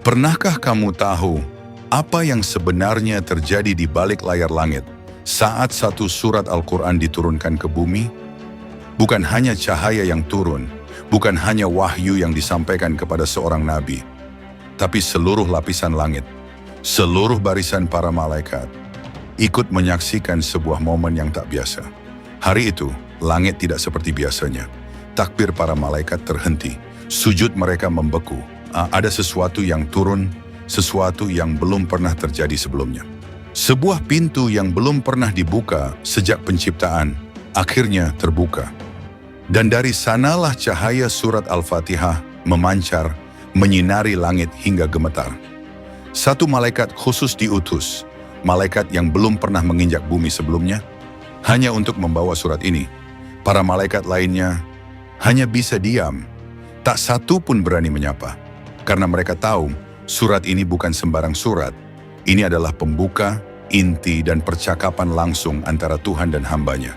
Pernahkah kamu tahu apa yang sebenarnya terjadi di balik layar langit saat satu surat Al-Quran diturunkan ke bumi? Bukan hanya cahaya yang turun, bukan hanya wahyu yang disampaikan kepada seorang nabi, tapi seluruh lapisan langit, seluruh barisan para malaikat, ikut menyaksikan sebuah momen yang tak biasa. Hari itu, langit tidak seperti biasanya. Takbir para malaikat terhenti, sujud mereka membeku. Ada sesuatu yang turun, sesuatu yang belum pernah terjadi sebelumnya. Sebuah pintu yang belum pernah dibuka sejak penciptaan, akhirnya terbuka. Dan dari sanalah cahaya surat Al-Fatihah memancar, menyinari langit hingga gemetar. Satu malaikat khusus diutus, malaikat yang belum pernah menginjak bumi sebelumnya, hanya untuk membawa surat ini. Para malaikat lainnya hanya bisa diam, tak satu pun berani menyapa. Karena mereka tahu surat ini bukan sembarang surat. Ini adalah pembuka, inti, dan percakapan langsung antara Tuhan dan hambanya.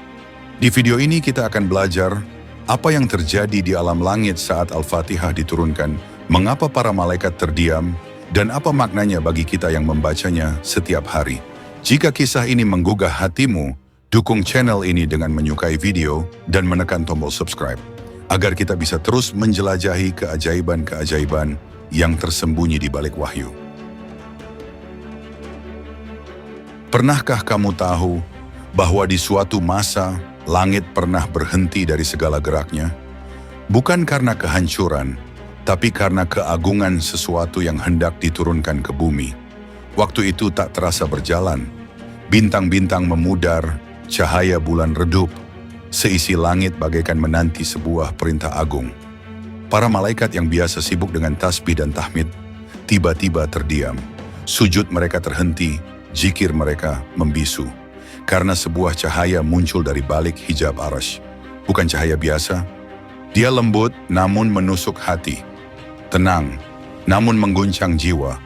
Di video ini kita akan belajar apa yang terjadi di alam langit saat Al-Fatihah diturunkan, mengapa para malaikat terdiam, dan apa maknanya bagi kita yang membacanya setiap hari. Jika kisah ini menggugah hatimu, dukung channel ini dengan menyukai video dan menekan tombol subscribe, agar kita bisa terus menjelajahi keajaiban-keajaiban yang tersembunyi di balik wahyu. Pernahkah kamu tahu bahwa di suatu masa langit pernah berhenti dari segala geraknya? Bukan karena kehancuran, tapi karena keagungan sesuatu yang hendak diturunkan ke bumi. Waktu itu tak terasa berjalan. Bintang-bintang memudar, cahaya bulan redup, seisi langit bagaikan menanti sebuah perintah agung. Para malaikat yang biasa sibuk dengan tasbih dan tahmid, tiba-tiba terdiam. Sujud mereka terhenti, zikir mereka membisu. Karena sebuah cahaya muncul dari balik hijab arasy. Bukan cahaya biasa, dia lembut namun menusuk hati. Tenang, namun mengguncang jiwa.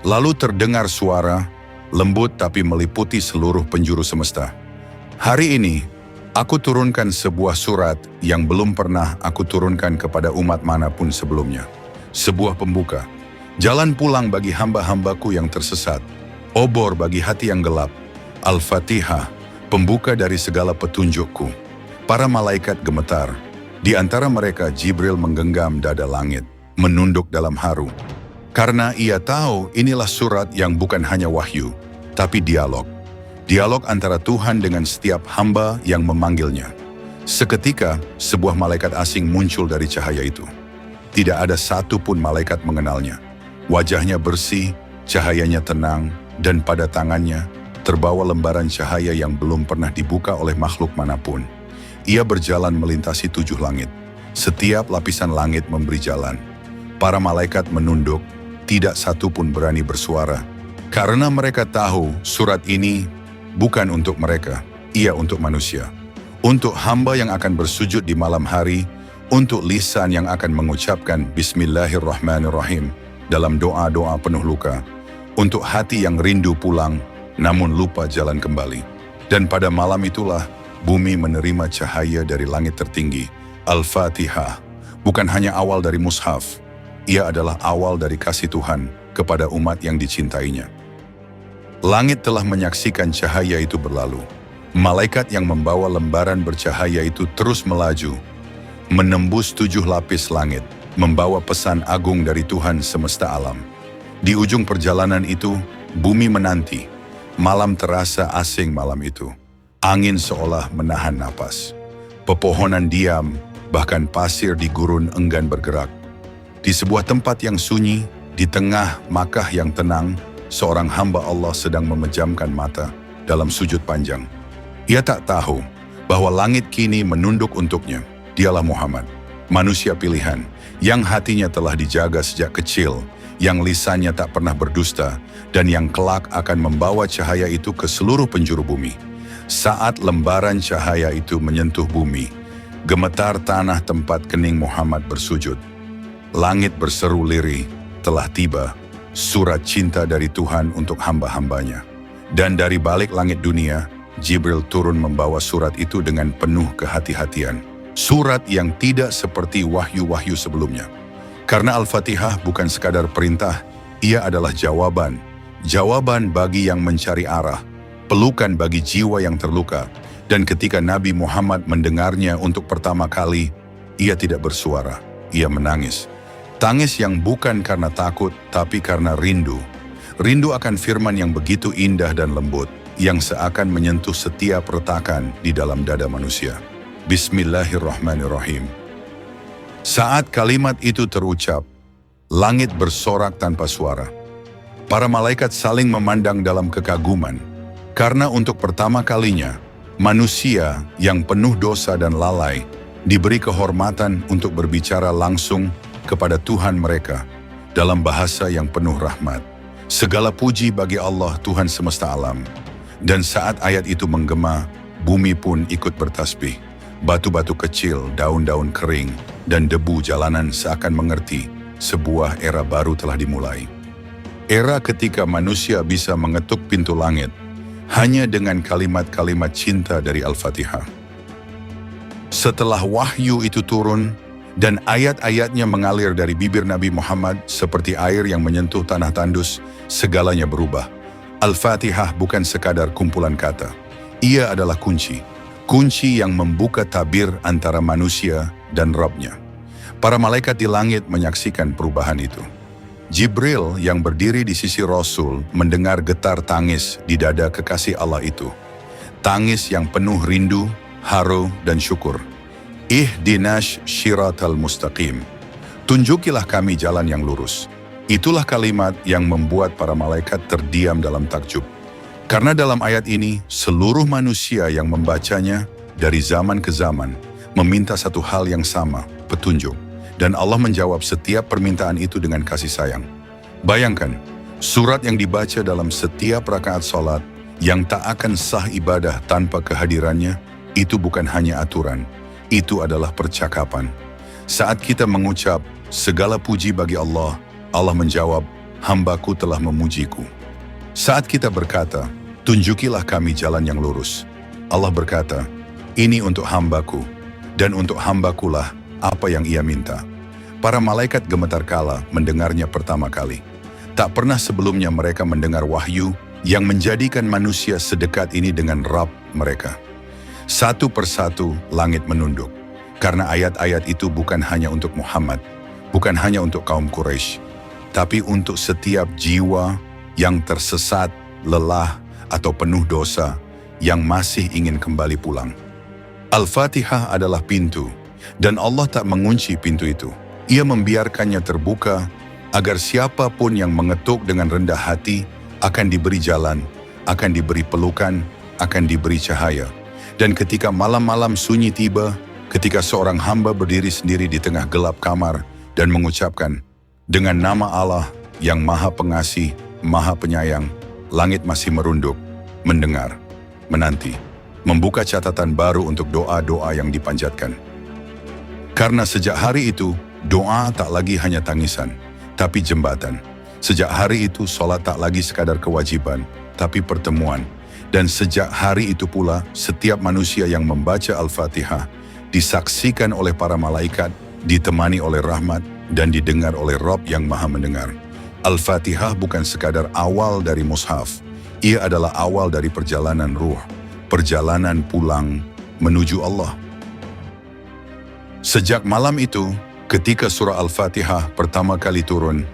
Lalu terdengar suara, lembut tapi meliputi seluruh penjuru semesta. Hari ini, aku turunkan sebuah surat yang belum pernah aku turunkan kepada umat manapun sebelumnya. Sebuah pembuka, jalan pulang bagi hamba-hambaku yang tersesat, obor bagi hati yang gelap. Al-Fatihah, pembuka dari segala petunjukku. Para malaikat gemetar, di antara mereka Jibril menggenggam dada langit, menunduk dalam haru. Karena ia tahu inilah surat yang bukan hanya wahyu, tapi dialog. Dialog antara Tuhan dengan setiap hamba yang memanggilnya. Seketika, sebuah malaikat asing muncul dari cahaya itu. Tidak ada satu pun malaikat mengenalnya. Wajahnya bersih, cahayanya tenang, dan pada tangannya terbawa lembaran cahaya yang belum pernah dibuka oleh makhluk manapun. Ia berjalan melintasi 7 langit. Setiap lapisan langit memberi jalan. Para malaikat menunduk, tidak satu pun berani bersuara. Karena mereka tahu surat ini bukan untuk mereka, ia untuk manusia. Untuk hamba yang akan bersujud di malam hari, untuk lisan yang akan mengucapkan Bismillahirrahmanirrahim dalam doa-doa penuh luka, untuk hati yang rindu pulang namun lupa jalan kembali. Dan pada malam itulah bumi menerima cahaya dari langit tertinggi. Al-Fatihah bukan hanya awal dari mushaf, ia adalah awal dari kasih Tuhan kepada umat yang dicintainya. Langit telah menyaksikan cahaya itu berlalu. Malaikat yang membawa lembaran bercahaya itu terus melaju, menembus 7 lapis langit, membawa pesan agung dari Tuhan semesta alam. Di ujung perjalanan itu, bumi menanti. Malam terasa asing malam itu. Angin seolah menahan napas. Pepohonan diam, bahkan pasir di gurun enggan bergerak. Di sebuah tempat yang sunyi, di tengah Makkah yang tenang, seorang hamba Allah sedang memejamkan mata dalam sujud panjang. Ia tak tahu bahwa langit kini menunduk untuknya. Dialah Muhammad, manusia pilihan, yang hatinya telah dijaga sejak kecil, yang lisannya tak pernah berdusta, dan yang kelak akan membawa cahaya itu ke seluruh penjuru bumi. Saat lembaran cahaya itu menyentuh bumi, gemetar tanah tempat kening Muhammad bersujud. Langit berseru lirih, telah tiba surat cinta dari Tuhan untuk hamba-hambanya. Dan dari balik langit dunia, Jibril turun membawa surat itu dengan penuh kehati-hatian. Surat yang tidak seperti wahyu-wahyu sebelumnya. Karena Al-Fatihah bukan sekadar perintah, Ia adalah jawaban bagi yang mencari arah, pelukan bagi jiwa yang terluka. Dan ketika Nabi Muhammad mendengarnya untuk pertama kali, ia tidak bersuara, ia menangis. Tangis yang bukan karena takut, tapi karena rindu. Rindu akan firman yang begitu indah dan lembut, yang seakan menyentuh setiap retakan di dalam dada manusia. Bismillahirrahmanirrahim. Saat kalimat itu terucap, langit bersorak tanpa suara. Para malaikat saling memandang dalam kekaguman, karena untuk pertama kalinya, manusia yang penuh dosa dan lalai diberi kehormatan untuk berbicara langsung kepada Tuhan mereka dalam bahasa yang penuh rahmat. Segala puji bagi Allah Tuhan semesta alam. Dan saat ayat itu menggema, bumi pun ikut bertasbih. Batu-batu kecil, daun-daun kering, dan debu jalanan seakan mengerti sebuah era baru telah dimulai. Era ketika manusia bisa mengetuk pintu langit hanya dengan kalimat-kalimat cinta dari Al-Fatihah. Setelah wahyu itu turun dan ayat-ayatnya mengalir dari bibir Nabi Muhammad seperti air yang menyentuh tanah tandus, segalanya berubah. Al-Fatihah bukan sekadar kumpulan kata. Ia adalah kunci yang membuka tabir antara manusia dan Rabb-Nya. Para malaikat di langit menyaksikan perubahan itu. Jibril yang berdiri di sisi Rasul mendengar getar tangis di dada kekasih Allah itu. Tangis yang penuh rindu, haru, dan syukur. Ihdinas syiratal mustaqim. Tunjukilah kami jalan yang lurus. Itulah kalimat yang membuat para malaikat terdiam dalam takjub. Karena dalam ayat ini, seluruh manusia yang membacanya dari zaman ke zaman meminta satu hal yang sama, petunjuk. Dan Allah menjawab setiap permintaan itu dengan kasih sayang. Bayangkan, surat yang dibaca dalam setiap rakaat salat yang tak akan sah ibadah tanpa kehadirannya, itu bukan hanya aturan, itu adalah percakapan. Saat kita mengucap, segala puji bagi Allah, Allah menjawab, hambaku telah memujiku. Saat kita berkata, tunjukilah kami jalan yang lurus, Allah berkata, ini untuk hambaku, dan untuk hambakulah apa yang ia minta. Para malaikat gemetar kala mendengarnya pertama kali. Tak pernah sebelumnya mereka mendengar wahyu yang menjadikan manusia sedekat ini dengan Rabb mereka. Satu persatu langit menunduk, karena ayat-ayat itu bukan hanya untuk Muhammad, bukan hanya untuk kaum Quraisy, tapi untuk setiap jiwa yang tersesat, lelah, atau penuh dosa yang masih ingin kembali pulang. Al-Fatihah adalah pintu, dan Allah tak mengunci pintu itu. Ia membiarkannya terbuka agar siapapun yang mengetuk dengan rendah hati akan diberi jalan, akan diberi pelukan, akan diberi cahaya. Dan ketika malam-malam sunyi tiba, ketika seorang hamba berdiri sendiri di tengah gelap kamar dan mengucapkan, dengan nama Allah yang Maha Pengasih, Maha Penyayang, langit masih merunduk, mendengar, menanti, membuka catatan baru untuk doa-doa yang dipanjatkan. Karena sejak hari itu, doa tak lagi hanya tangisan, tapi jembatan. Sejak hari itu, sholat tak lagi sekadar kewajiban, tapi pertemuan. Dan sejak hari itu pula, setiap manusia yang membaca Al-Fatihah disaksikan oleh para malaikat, ditemani oleh rahmat, dan didengar oleh Rabb yang Maha Mendengar. Al-Fatihah bukan sekadar awal dari mushaf, ia adalah awal dari perjalanan ruh, perjalanan pulang menuju Allah. Sejak malam itu, ketika surah Al-Fatihah pertama kali turun,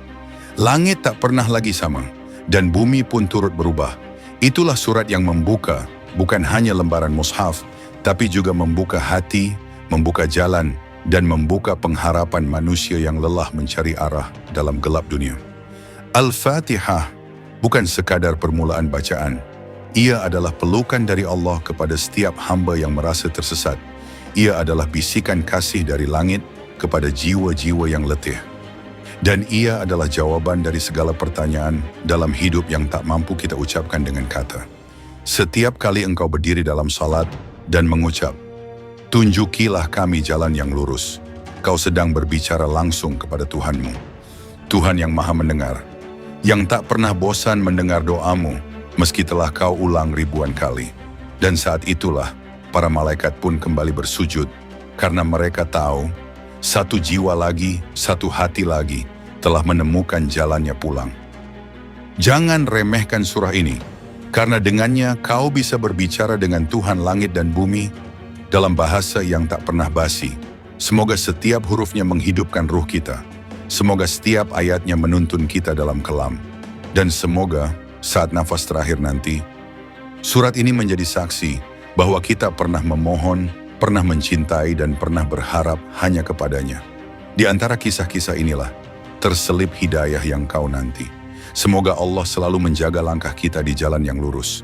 langit tak pernah lagi sama, dan bumi pun turut berubah. Itulah surat yang membuka, bukan hanya lembaran mushaf, tapi juga membuka hati, membuka jalan, dan membuka pengharapan manusia yang lelah mencari arah dalam gelap dunia. Al-Fatihah bukan sekadar permulaan bacaan. Ia adalah pelukan dari Allah kepada setiap hamba yang merasa tersesat. Ia adalah bisikan kasih dari langit kepada jiwa-jiwa yang letih. Dan ia adalah jawaban dari segala pertanyaan dalam hidup yang tak mampu kita ucapkan dengan kata. Setiap kali engkau berdiri dalam salat dan mengucap, tunjukilah kami jalan yang lurus, kau sedang berbicara langsung kepada Tuhanmu. Tuhan yang Maha Mendengar, yang tak pernah bosan mendengar doamu, meski telah kau ulang ribuan kali. Dan saat itulah, para malaikat pun kembali bersujud, karena mereka tahu, satu jiwa lagi, satu hati lagi, telah menemukan jalannya pulang. Jangan remehkan surah ini, karena dengannya kau bisa berbicara dengan Tuhan langit dan bumi dalam bahasa yang tak pernah basi. Semoga setiap hurufnya menghidupkan ruh kita. Semoga setiap ayatnya menuntun kita dalam kelam. Dan semoga saat nafas terakhir nanti, surat ini menjadi saksi bahwa kita pernah memohon, pernah mencintai, dan pernah berharap hanya kepadanya. Di antara kisah-kisah inilah terselip hidayah yang kau nanti. Semoga Allah selalu menjaga langkah kita di jalan yang lurus.